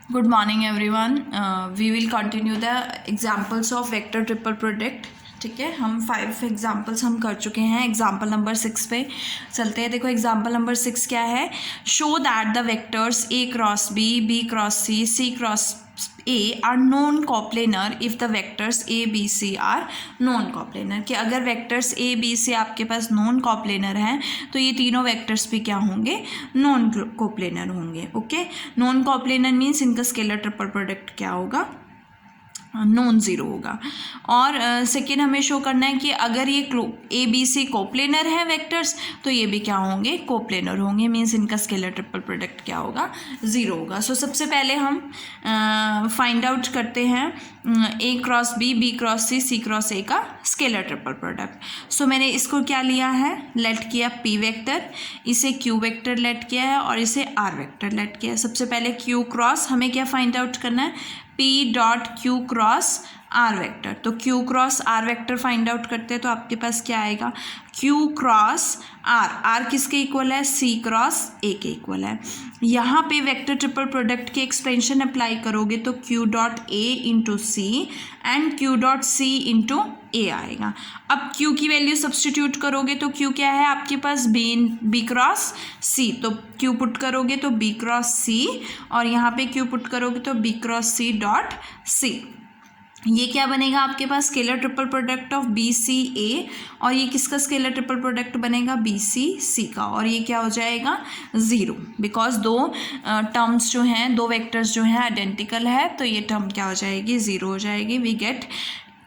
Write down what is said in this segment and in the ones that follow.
Good morning everyone. We will continue the examples of vector triple product. ठीक है, हम 5 examples हम कर चुके हैं. एग्जाम्पल नंबर 6 पे चलते हैं. देखो एग्जाम्पल नंबर 6 क्या है. Show that the vectors A cross B, B cross C cross A are non coplanar if the vectors A B C are non coplanar. कि अगर वेक्टर्स ए बी सी आपके पास non coplanar हैं तो ये तीनों vectors भी क्या होंगे, नॉन कोप्लेनर होंगे. ओके, नॉन कोप्लेनर मीन्स इनका स्केलर ट्रिपल प्रोडक्ट क्या होगा, नॉन ज़ीरो होगा. और सेकेंड हमें शो करना है कि अगर ये ए बी सी कोप्लेनर है वेक्टर्स तो ये भी क्या होंगे, कोप्लेनर होंगे. मीन्स इनका स्केलर ट्रिपल प्रोडक्ट क्या होगा, ज़ीरो होगा. सो सबसे पहले हम फाइंड आउट करते हैं A cross B cross C cross A का स्केलर ट्रिपल प्रोडक्ट. सो मैंने इसको क्या लिया है, लेट किया पी वेक्टर, इसे क्यू वेक्टर लेट किया है और इसे आर वेक्टर लेट किया है. सबसे पहले क्यू क्रॉस हमें क्या फाइंड आउट करना है, P dot Q cross R vector. तो Q cross R vector find out करते हैं तो आपके पास क्या आएगा, क्यू क्रॉस आर. आर किसके इक्वल है, सी क्रॉस ए के इक्वल है. यहाँ पे वेक्टर ट्रिपल प्रोडक्ट की एक्सपेंशन अप्लाई करोगे तो Q dot A into C and Q dot C into A आएगा. अब क्यू की वैल्यू सब्सटीट्यूट करोगे तो क्यू क्या है आपके पास, बी क्रॉस सी. तो क्यू पुट करोगे तो बी क्रॉस सी और यहाँ पे क्यू पुट करोगे तो B cross C dot C. ये क्या बनेगा आपके पास, scalar triple product of B C A. और ये किसका स्केलर ट्रिपल प्रोडक्ट बनेगा, बी सी सी का. और ये क्या हो जाएगा, ज़ीरो. बिकॉज दो टर्म्स जो हैं, दो वेक्टर्स जो हैं आइडेंटिकल है तो ये टर्म क्या हो जाएगी, ज़ीरो हो जाएगी. We get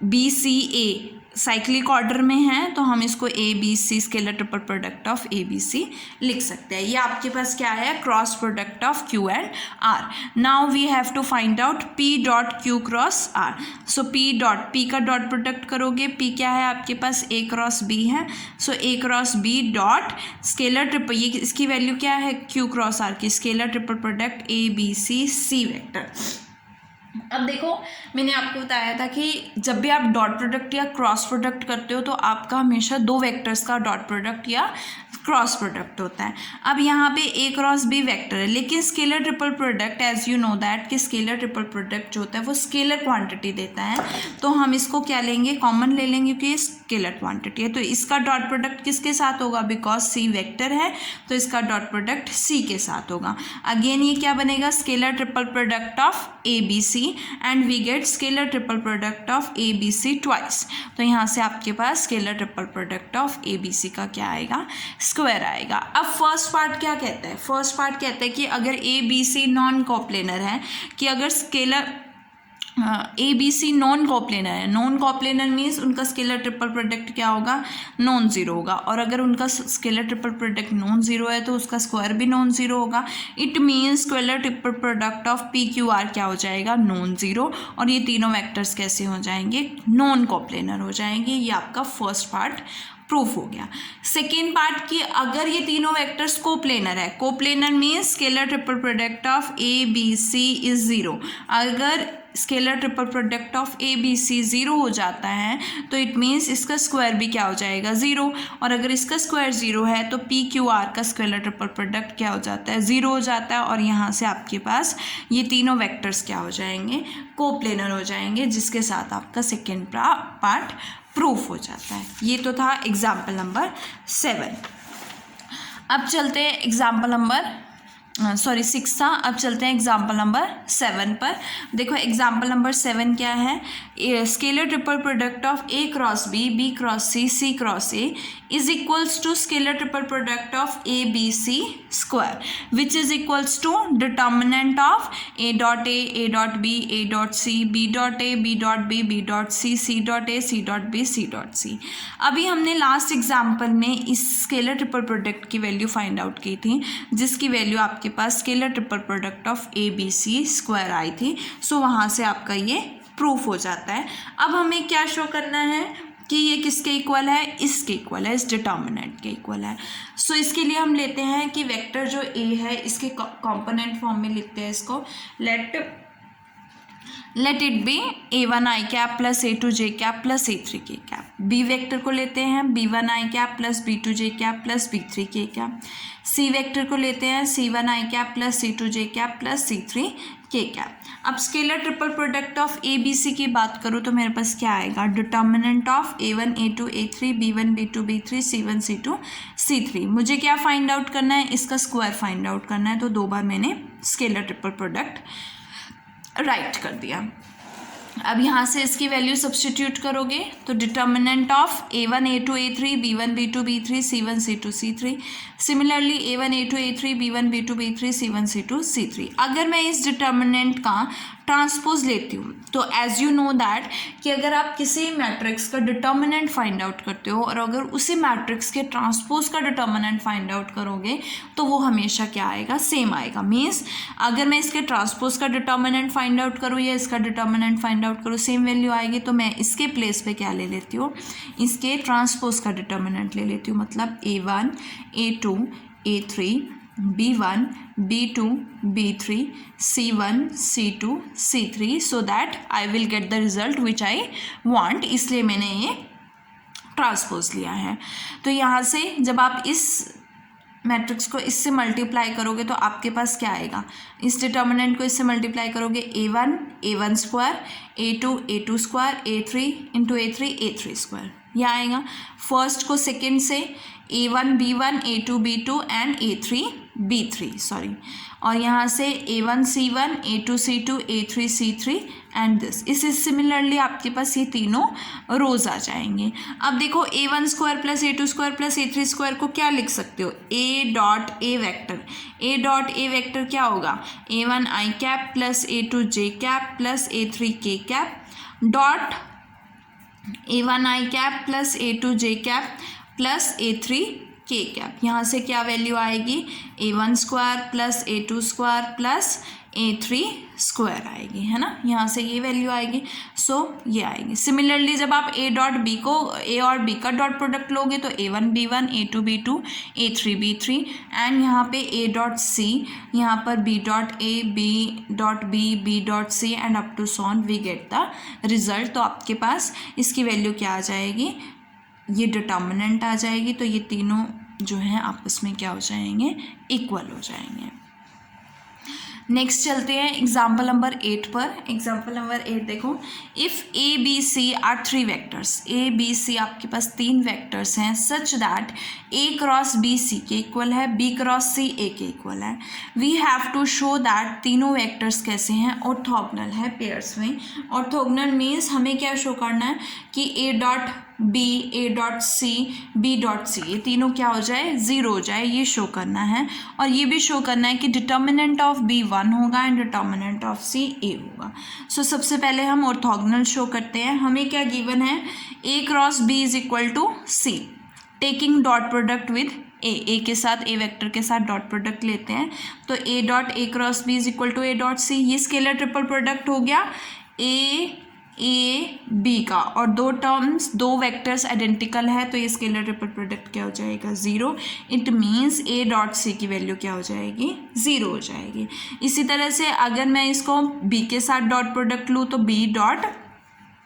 B C A cyclic order में है तो हम इसको A B C scalar triple product of A B C लिख सकते हैं. ये आपके पास क्या है, cross product of Q and R. Now we have to find out P dot Q cross R. So P dot, P का dot product करोगे, पी क्या है आपके पास, ए क्रॉस बी है. So A cross B dot scalar triple, ये इसकी value क्या है, क्यू क्रॉस आर की, scalar triple product A B C C vector. अब देखो मैंने आपको बताया था कि जब भी आप डॉट प्रोडक्ट या क्रॉस प्रोडक्ट करते हो तो आपका हमेशा दो वेक्टर्स का डॉट प्रोडक्ट या क्रॉस प्रोडक्ट होता है. अब यहाँ पे ए क्रॉस बी वेक्टर है लेकिन scalar triple product as you know that कि स्केलर ट्रिपल प्रोडक्ट जो होता है वो स्केलर क्वांटिटी देता है. तो हम इसको क्या लेंगे, कॉमन ले लेंगे क्योंकि ये स्केलर क्वांटिटी है. तो इसका डॉट प्रोडक्ट किसके साथ होगा, बिकॉज सी वेक्टर है तो इसका डॉट प्रोडक्ट सी के साथ होगा. अगेन ये क्या बनेगा, scalar triple product of A B C and we get scalar triple product of A B C twice. तो यहाँ से आपके पास scalar triple product of A B C का क्या आएगा, स्क्वायर आएगा. अब फर्स्ट पार्ट क्या कहता है, फर्स्ट पार्ट कहता है कि अगर A B C non coplanar है, कि अगर scalar A B C non coplanar है, नॉन कोप्लेनर मीन्स उनका स्केलर ट्रिपल प्रोडक्ट क्या होगा, नॉन ज़ीरो होगा. और अगर उनका scalar triple product non zero है तो उसका स्क्वायर भी नॉन ज़ीरो होगा. It means scalar triple product of P Q R क्या हो जाएगा, नॉन ज़ीरो. और ये तीनों वेक्टर्स कैसे हो जाएंगे, नॉन कोप्लेनर हो जाएंगे. ये आपका फर्स्ट पार्ट प्रूफ हो गया. सेकेंड पार्ट कि अगर ये तीनों वेक्टर्स कोप्लेनर है, coplanar means scalar triple product of A B C is zero. अगर scalar triple product of A B C zero हो जाता है तो इट मीन्स इसका स्क्वायर भी क्या हो जाएगा, ज़ीरो. और अगर इसका स्क्वायर ज़ीरो है तो पी क्यू आर का स्केलर ट्रिपल प्रोडक्ट क्या हो जाता है, ज़ीरो हो जाता है. और यहाँ से आपके पास ये तीनों वेक्टर्स क्या हो जाएंगे, कोप्लेनर हो जाएंगे, जिसके साथ आपका सेकेंड पार्ट प्रूफ हो जाता है. ये तो था एग्जाम्पल नंबर 7. अब चलते हैं एग्जाम्पल नंबर 6 था. अब चलते हैं एग्जाम्पल नंबर 7 पर. देखो एग्जाम्पल नंबर 7 क्या है, scalar triple product of A cross B cross C cross A is equals to scalar triple product of A B C square which is equals to determinant of A dot B dot C B dot A B dot C dot A C dot B C dot C. अभी हमने last example में इस scalar triple product की value find out की थी जिसकी value आपके पास scalar triple product of A B C square आई थी. सो वहाँ से आपका ये प्रूफ हो जाता है. अब हमें क्या शो करना है कि ये किसके इक्वल है, इसके इक्वल है, इस डिटर्मिनेंट के इक्वल है. सो इसके लिए हम लेते हैं कि वेक्टर जो ए है इसके कंपोनेंट फॉर्म में लिखते हैं इसको. Let let it be a1 i cap plus a2 j cap plus a3 k cap. B vector को लेते हैं b1 i cap plus b2 j cap plus b3 k cap. C vector को लेते हैं c1 i cap plus c2 j cap plus c3 k cap. अब scalar triple product of A B C की बात करूँ तो मेरे पास क्या आएगा, determinant of a1 a2 a3 b1 b2 b3 c1 c2 c3। मुझे क्या फाइंड आउट करना है, इसका स्क्वायर फाइंड आउट करना है। तो दो बार मैंने स्केलर ट्रिपल प्रोडक्ट राइट कर दिया। अब यहाँ से इसकी वैल्यू सब्स्टिट्यूट करोगे तो determinant of a1 a2 a3 b1 b2 b3 c1 c2 c3। Similarly a1 a2 a3 b1 b2 b3 c1 c2 c3। अगर मैं इस डिटर्मिनेंट का ट्रांसपोज लेती हूँ तो एज यू नो दैट कि अगर आप किसी मैट्रिक्स का डिटर्मिनेंट फाइंड आउट करते हो और अगर उसी मैट्रिक्स के ट्रांसपोज का डिटर्मिनेंट फाइंड आउट करोगे तो वो हमेशा क्या आएगा, सेम आएगा। मीन्स अगर मैं इसके ट्रांसपोज का डिटर्मिनेंट फाइंड आउट करूँ या इसका डिटर्मिनेंट फाइंड आउट करूँ, सेम वैल्यू आएगी। तो मैं इसके प्लेस पे क्या ले लेती हूँ, इसके ट्रांसपोज का डिटर्मिनेंट ले लेती हूँ। मतलब a1 a2 a3 b1 b2 b3 c1 c2 c3 so that I will get the result which I want. इसलिए मैंने ये ट्रांसपोज लिया है। तो यहाँ से जब आप इस मैट्रिक्स को इससे मल्टीप्लाई करोगे तो आपके पास क्या आएगा, इस डिटर्मिनेंट को इससे मल्टीप्लाई करोगे a1 square a2 square a3 into a3 square, यह आएगा। फर्स्ट को सेकेंड से a1 b1 a2 b2 and a3 b3 sorry, और यहाँ से a1 c1 a2 c2 a3 c3 and this. इसी सिमिलरली आपके पास ये तीनों रोज आ जाएंगे। अब देखो a1 square plus a2 square plus a3 square को क्या लिख सकते हो, a डॉट ए वेक्टर क्या होगा, a1 i cap plus a2 j cap plus a3 k cap dot a1 i cap plus a2 j cap plus a3 k cap. यहाँ से क्या वैल्यू आएगी, a1 square plus a2 square plus a3 square आएगी, है ना। यहाँ से ये वैल्यू आएगी। सो ये आएगी। सिमिलरली जब आप a डॉट बी को a और b का डॉट प्रोडक्ट लोगे तो a1 b1 a2 b2 a3 b3 and यहाँ पे a डॉट c, यहाँ पर b dot a b dot b b dot c and up to so on we get the result. तो आपके पास इसकी वैल्यू क्या आ जाएगी, ये डिटर्मिनेंट आ जाएगी। तो ये तीनों जो हैं आपस में क्या हो जाएंगे, इक्वल हो जाएंगे। नेक्स्ट चलते हैं एग्जाम्पल नंबर 8 पर। एग्जाम्पल नंबर 8 देखो, if A B C are three vectors, A B C आपके पास तीन वेक्टर्स हैं such that A cross B C के इक्वल है, बी क्रॉस सी ए के इक्वल है। We have to show that तीनों वेक्टर्स कैसे हैं, ऑर्थोगोनल है पेयर्स में। ऑर्थोगोनल मीन्स हमें क्या शो करना है कि A dot B A dot C B dot C ये तीनों क्या हो जाए, ज़ीरो हो जाए, ये शो करना है। और ये भी शो करना है कि डिटर्मिनेंट ऑफ बी 1 होगा एंड डिटर्मिनेंट ऑफ सी ए होगा। सो सबसे पहले हम ऑर्थोगोनल शो करते हैं। हमें क्या गिवन है, A cross B is equal to C, taking dot product with A के साथ, ए वेक्टर के साथ डॉट प्रोडक्ट लेते हैं। तो A dot A cross B is equal to A dot C, ये स्केलर ट्रिपल प्रोडक्ट हो गया ए बी का, और दो वेक्टर्स आइडेंटिकल है तो ये स्केलर ट्रिपल प्रोडक्ट क्या हो जाएगा, zero. It means A dot C की वैल्यू क्या हो जाएगी, ज़ीरो हो जाएगी। इसी तरह से अगर मैं इसको बी के साथ डॉट प्रोडक्ट लूँ तो बी डॉट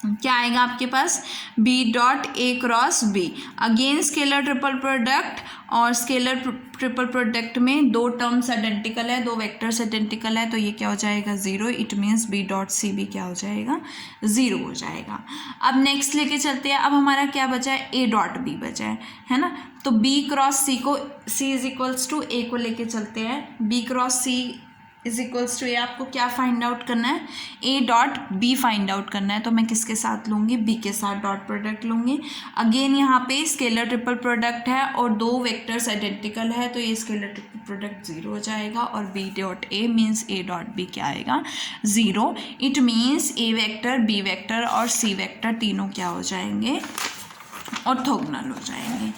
क्या आएगा आपके पास, B dot A cross B. Again scalar triple product, और स्केलर ट्रिपल प्रोडक्ट में दो टर्म्स आइडेंटिकल है, दो वेक्टर्स आइडेंटिकल है तो ये क्या हो जाएगा, zero. It means B dot C भी क्या हो जाएगा, ज़ीरो हो जाएगा। अब नेक्स्ट लेके चलते हैं। अब हमारा क्या बचा है, ए डॉट बी बचा है ना। तो बी क्रॉस सी को, C is equals to A को लेके चलते हैं। B cross C is equals to A, आपको क्या फाइंड आउट करना है, A dot B find out करना है। तो मैं किसके साथ लूँगी, बी के साथ डॉट प्रोडक्ट लूँगी। अगेन यहाँ पे स्केलर ट्रिपल प्रोडक्ट है और दो वेक्टर्स आइडेंटिकल है तो ये स्केलर ट्रिपल प्रोडक्ट ज़ीरो हो जाएगा। और B dot A means A dot B क्या आएगा, zero. It means A vector B vector और सी वेक्टर तीनों क्या हो जाएंगे, ऑर्थोगोनल हो जाएंगे।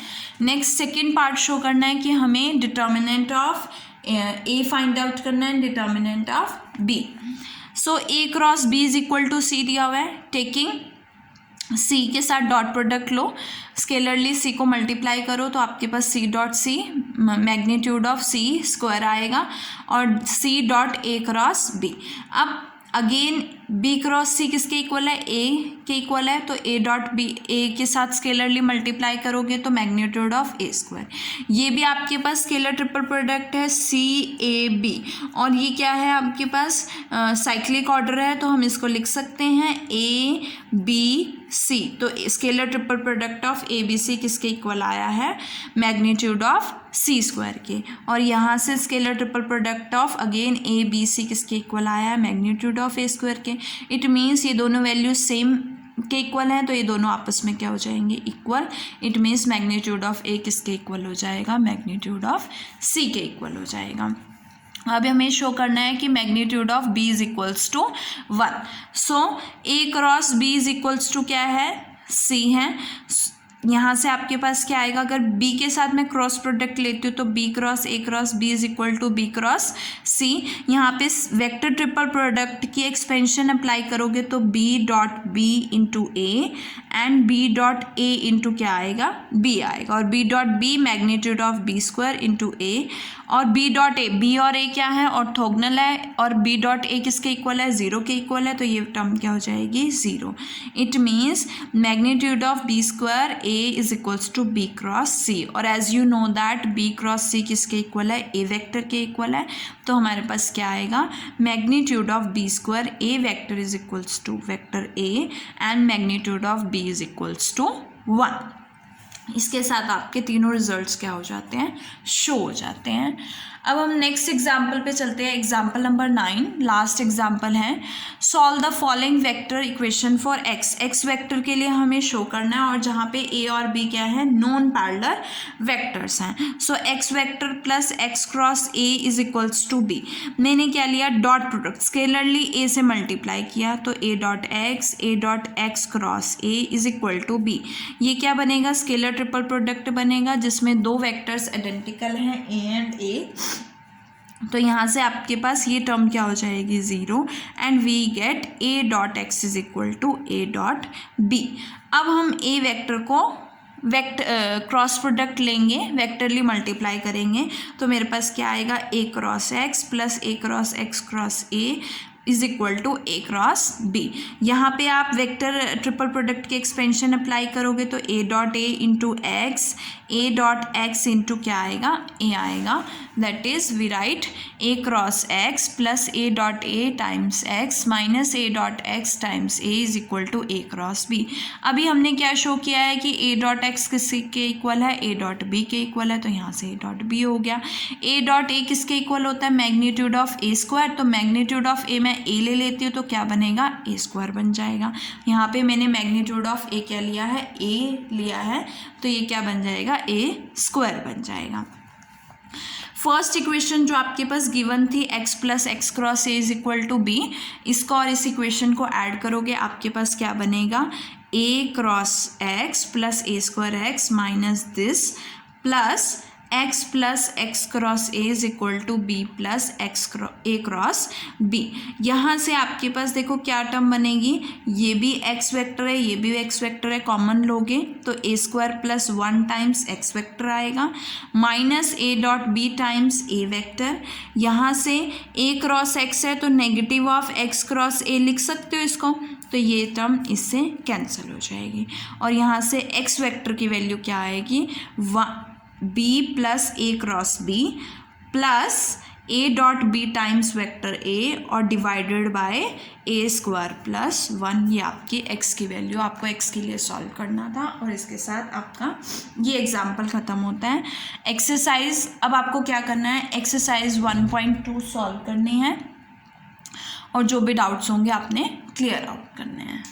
नेक्स्ट सेकेंड पार्ट शो करना है कि हमें determinant of A find out करना है, determinant of B. So A cross B is equal to C दिया हुआ है, टेकिंग सी के साथ डॉट प्रोडक्ट लो, स्केलरली सी को मल्टीप्लाई करो तो आपके पास C dot C magnitude of C square आएगा और C dot A cross B. अब अगेन बी क्रॉस सी किसके इक्वल है, ए के इक्वल है, तो ए डॉट बी, ए के साथ स्केलरली मल्टीप्लाई करोगे तो मैग्नीट्यूड ऑफ ए स्क्वायर। ये भी आपके पास स्केलर ट्रिपल प्रोडक्ट है सी ए बी, और ये क्या है आपके पास साइक्लिक ऑर्डर है, तो हम इसको लिख सकते हैं ए बी सी। तो scalar triple product of A B C किसके इक्वल आया है, मैग्नीट्यूड ऑफ सी स्क्वायर के। और यहाँ से scalar triple product of again A B C किसके इक्वल आया है, मैग्नीट्यूड ऑफ ए स्क्वायर के। इट मीन्स ये दोनों वैल्यूज सेम के इक्वल हैं, तो ये दोनों आपस में क्या हो जाएंगे, equal. It means magnitude of A किसके इक्वल हो जाएगा, मैग्नीट्यूड ऑफ सी के इक्वल हो जाएगा। अब हमें शो करना है कि magnitude of B is equals to 1। So A cross B is equals to क्या है, सी है। यहाँ से आपके पास क्या आएगा, अगर b के साथ मैं क्रॉस प्रोडक्ट लेती हूँ तो b cross b is equal to b cross c। यहाँ पे वेक्टर ट्रिपल प्रोडक्ट की एक्सपेंशन अप्लाई करोगे तो b dot b into A and b dot A into क्या आएगा, b आएगा, और b dot b magnitude of b square into A, और b डॉट ए, b और a क्या है, ऑर्थोगोनल है, और b डॉट ए किसके इक्वल है, 0 के इक्वल है, तो ये टर्म क्या हो जाएगी, 0। It means magnitude of b square a is equals to b cross c, और as you know that b cross c किसके इक्वल है, a वेक्टर के इक्वल है, तो हमारे पास क्या आएगा, magnitude of b square a vector is equals to vector a and magnitude of b is equals to 1। इसके साथ आपके तीनों रिजल्ट्स क्या हो जाते हैं, शो हो जाते हैं। अब हम नेक्स्ट एग्जाम्पल पे चलते हैं, एग्जाम्पल नंबर 9, लास्ट एग्जाम्पल है। Solve the following vector equation for x. X vector के लिए हमें शो करना है, और जहाँ पे ए और बी क्या है, नॉन पैरेलल वेक्टर्स हैं। So X vector plus X cross A is equals to B. मैंने क्या लिया, डॉट प्रोडक्ट, स्केलरली ए से मल्टीप्लाई किया, तो A dot X cross A is equal to B. ये क्या बनेगा, स्केलर ट्रिपल प्रोडक्ट बनेगा जिसमें दो वेक्टर्स आइडेंटिकल हैं, ए एंड ए। तो यहाँ से आपके पास ये टर्म क्या हो जाएगी, 0, and we get A dot X is equal to A dot B. अब हम ए वेक्टर को क्रॉस प्रोडक्ट लेंगे, वेक्टरली मल्टीप्लाई करेंगे, तो मेरे पास क्या आएगा, A cross X plus A cross X cross A is equal to A cross B. यहाँ पे आप वेक्टर ट्रिपल प्रोडक्ट की एक्सपेंशन अप्लाई करोगे तो A dot A into X, A dot X into क्या आएगा, ए आएगा। That is we write A cross X plus A dot A times X minus A dot X times A is equal to A cross B. अभी हमने क्या show किया है कि A dot X किसके इक्वल है, ए डॉट बी के equal है, तो यहाँ से ए डॉट बी हो गया। ए डॉट ए किसके इक्वल होता है, मैग्नीट्यूड ऑफ ए स्क्वायर, तो मैग्नीट्यूड ऑफ ए मैं ए ले लेती हूँ तो क्या बनेगा, ए स्क्वायर बन जाएगा। यहाँ पे मैंने मैग्नीट्यूड ऑफ ए क्या लिया है, ए लिया है, तो ये क्या बन जाएगा, ए स्क्वायर बन जाएगा। फर्स्ट इक्वेशन जो आपके पास गिवन थी x plus X cross A is equal to B, इसको और इस इक्वेशन को ऐड करोगे आपके पास क्या बनेगा, a cross X plus A square X minus this plus x plus X cross A is equal to B plus A cross B. यहाँ से आपके पास देखो क्या टर्म बनेगी, ये भी x वेक्टर है, ये भी x वेक्टर है, कॉमन लोगे तो A square plus 1 times x vector आएगा minus A dot B times A vector. यहाँ से a क्रॉस x है तो negative of x cross A लिख सकते हो इसको, तो ये टर्म इससे कैंसिल हो जाएगी। और यहाँ से x वेक्टर की वैल्यू क्या आएगी, B plus A cross B plus A dot B times vector A और divided by A square plus 1। ये आपकी x की वैल्यू, आपको x के लिए सॉल्व करना था, और इसके साथ आपका ये एग्जाम्पल ख़त्म होता है। एक्सरसाइज अब आपको क्या करना है, एक्सरसाइज 1.2 सॉल्व करनी है, और जो भी डाउट्स होंगे आपने क्लियर आउट करने हैं।